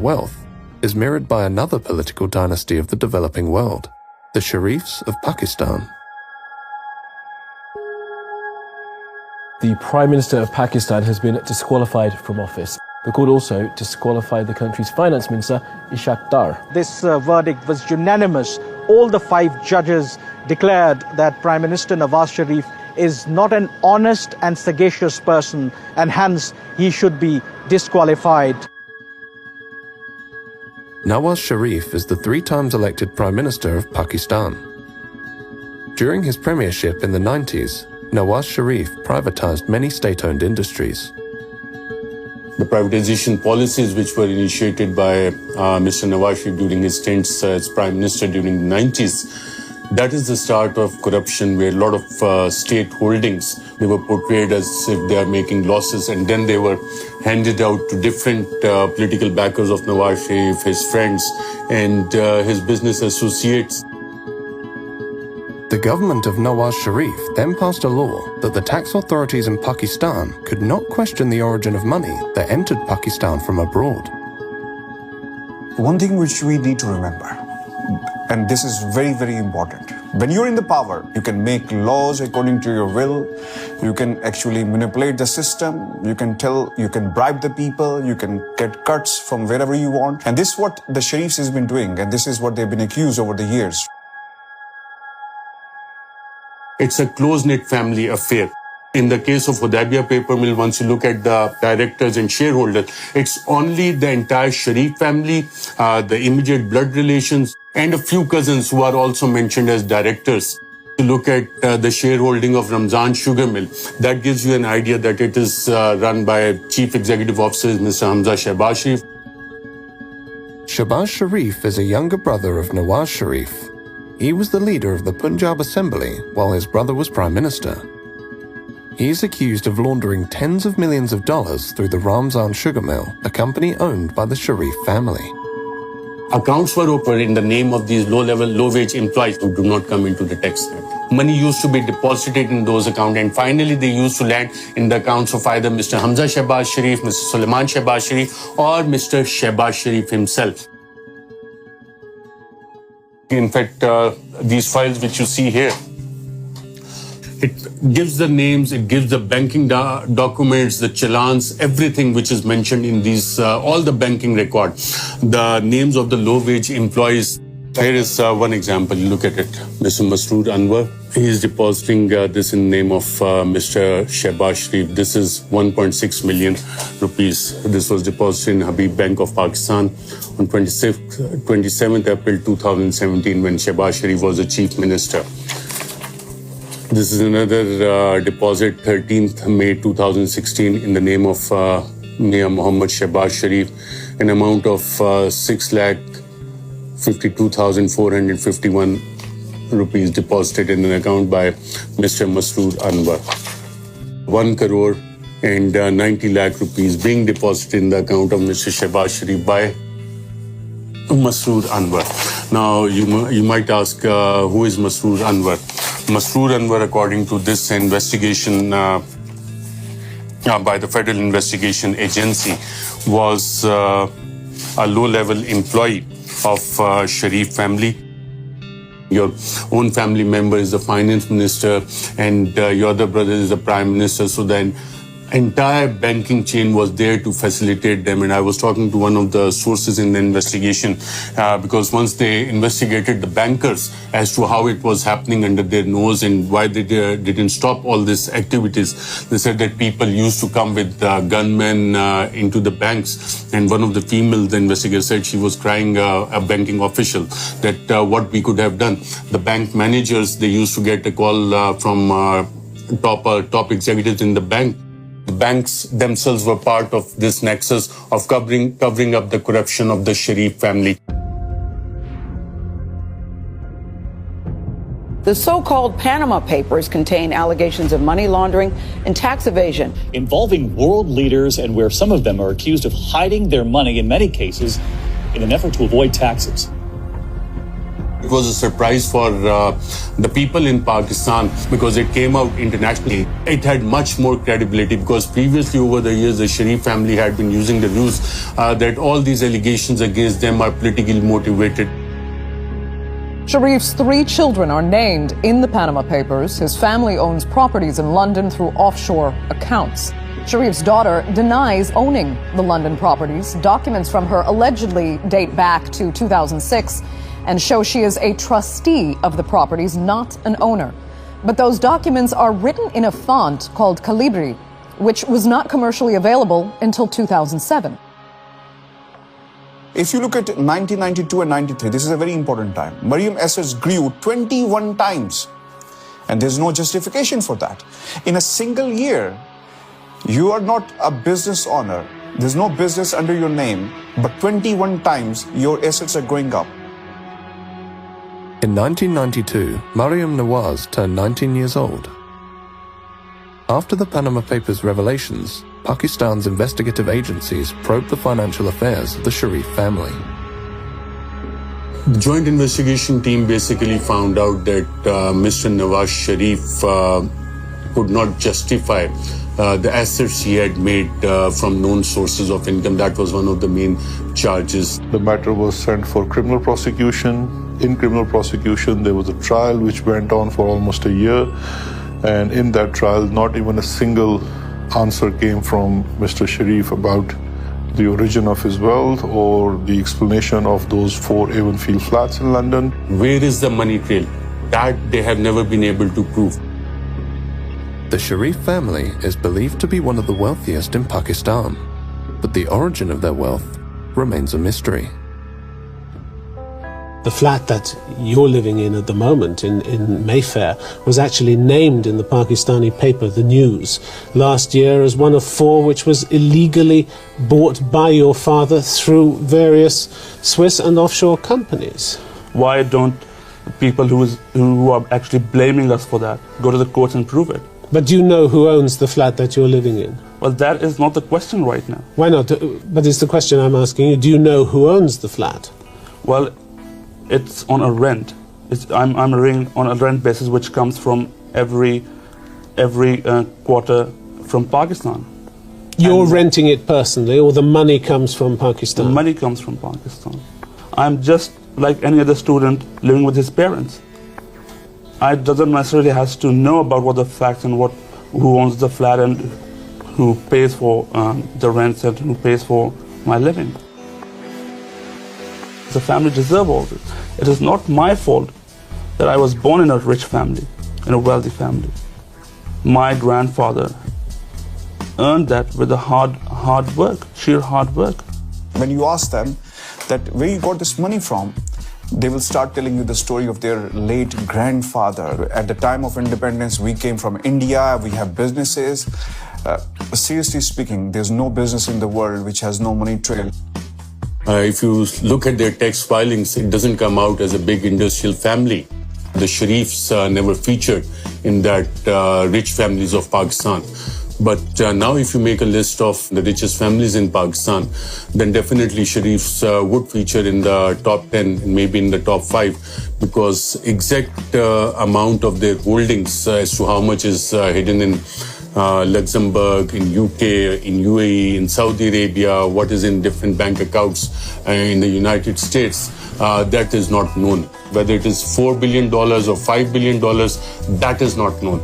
wealth is mirrored by another political dynasty of the developing world, the Sharifs of Pakistan. The Prime Minister of Pakistan has been disqualified from office. The court also disqualified the country's finance minister, Ishaq Dar. This verdict was unanimous. All the 5 judges declared that Prime Minister Nawaz Sharif is not an honest and sagacious person, and hence he should be disqualified. Nawaz Sharif is the 3 times elected Prime Minister of Pakistan. During his premiership in the 90s, Nawaz Sharif privatized many state-owned industries. The privatization policies which were initiated by Mr. Nawaz Sharif during his stints as Prime Minister during the 90s, that is the start of corruption, where a lot of state holdings, they were portrayed as if they are making losses, and then they were handed out to different political backers of Nawaz Sharif, his friends and his business associates. The government of Nawaz Sharif then passed a law that the tax authorities in Pakistan could not question the origin of money that entered Pakistan from abroad. One thing which we need to remember, and this is very, very important. When you're in the power, you can make laws according to your will. You can actually manipulate the system. You can bribe the people. You can get cuts from wherever you want. And this is what the Sharifs has been doing. And this is what they've been accused over the years. It's a close-knit family affair. In the case of Hudaybiyah paper mill, once you look at the directors and shareholders, it's only the entire Sharif family, the immediate blood relations, and a few cousins who are also mentioned as directors. To look at the shareholding of Ramzan sugar mill, that gives you an idea that it is run by Chief Executive Officer Mr. Hamza Shehbaz Sharif. Shehbaz Sharif is a younger brother of Nawaz Sharif. He was the leader of the Punjab Assembly while his brother was Prime Minister. He is accused of laundering tens of millions of dollars through the Ramzan sugar mill, a company owned by the Sharif family. Accounts were opened in the name of these low-level, low-wage employees who do not come into the tax net. Money used to be deposited in those accounts, and finally they used to land in the accounts of either Mr. Hamza Shehbaz Sharif, Mr. Sulaiman Shehbaz Sharif, or Mr. Shehbaz Sharif himself. In fact, these files which you see here, it gives the names, it gives the banking documents, the challans, everything which is mentioned in these, all the banking record, the names of the low-wage employees. Here is one example. You look at it. Mr. Masroor Anwar, he is depositing this in the name of Mr. Shehbaz Sharif. This is 1.6 million rupees. This was deposited in Habib Bank of Pakistan on 27th April 2017 when Shehbaz Sharif was the Chief Minister. This is another deposit, 13th May 2016, in the name of Mia Muhammad Shehbaz Sharif, an amount of 6,52,451 rupees deposited in an account by Mr. Masroor Anwar. 1 crore and 90 lakh rupees being deposited in the account of Mr. Shehbaz Sharif by Masroor Anwar. Now, you might ask, who is Masroor Anwar? Masroor Anwar, according to this investigation by the Federal Investigation Agency, was a low-level employee of Sharif family. Your own family member is the finance minister and your other brother is the prime minister. So then entire banking chain was there to facilitate them. And I was talking to one of the sources in the investigation because once they investigated the bankers as to how it was happening under their nose and why they didn't stop all these activities, they said that people used to come with gunmen into the banks. And one of the female the investigator said she was crying a banking official that what we could have done. The bank managers, they used to get a call from top executives in the bank. The banks themselves were part of this nexus of covering up the corruption of the Sharif family. The so-called Panama Papers contain allegations of money laundering and tax evasion, involving world leaders and where some of them are accused of hiding their money in many cases in an effort to avoid taxes. It was a surprise for the people in Pakistan because it came out internationally. It had much more credibility because previously over the years, the Sharif family had been using the news that all these allegations against them are politically motivated. Sharif's 3 children are named in the Panama Papers. His family owns properties in London through offshore accounts. Sharif's daughter denies owning the London properties. Documents from her allegedly date back to 2006 and show she is a trustee of the properties, not an owner. But those documents are written in a font called Calibri, which was not commercially available until 2007. If you look at 1992 and 93, this is a very important time. Mariam assets grew 21 times. And there's no justification for that. In a single year, you are not a business owner. There's no business under your name, but 21 times your assets are going up. In 1992, Mariam Nawaz turned 19 years old. After the Panama Papers revelations, Pakistan's investigative agencies probed the financial affairs of the Sharif family. The joint investigation team basically found out that Mr. Nawaz Sharif could not justify the assets he had made from known sources of income. That was one of the main charges. The matter was sent for criminal prosecution. In criminal prosecution, there was a trial which went on for almost a year. And in that trial, not even a single answer came from Mr. Sharif about the origin of his wealth or the explanation of those 4 Avonfield flats in London. Where is the money trail? That they have never been able to prove. The Sharif family is believed to be one of the wealthiest in Pakistan, but the origin of their wealth remains a mystery. The flat that you're living in at the moment in Mayfair was actually named in the Pakistani paper, The News, last year as one of 4 which was illegally bought by your father through various Swiss and offshore companies. Why don't people who are actually blaming us for that go to the courts and prove it? But do you know who owns the flat that you're living in? Well, that is not the question right now. Why not? But it's the question I'm asking you. Do you know who owns the flat? Well, it's on a rent. I'm renting on a rent basis, which comes from every quarter from Pakistan. You're renting it personally, or the money comes from Pakistan? The money comes from Pakistan. I'm just like any other student living with his parents. I doesn't necessarily has to know about what the facts and who owns the flat and who pays for the rents and who pays for my living. The family deserves all this. It is not my fault that I was born in a rich family, in a wealthy family. My grandfather earned that with a hard work, sheer hard work. When you ask them that where you got this money from, they will start telling you the story of their late grandfather. At the time of independence, we came from India, we have businesses. Seriously speaking, there's no business in the world which has no money trail. If you look at their tax filings, it doesn't come out as a big industrial family. The Sharifs never featured in that rich families of Pakistan. But now if you make a list of the richest families in Pakistan, then definitely Sharifs would feature in the top 10, maybe in the top 5, because exact amount of their holdings as to how much is hidden in Luxembourg, in UK, in UAE, in Saudi Arabia, what is in different bank accounts in the United States, that is not known. Whether it is $4 billion or $5 billion, that is not known.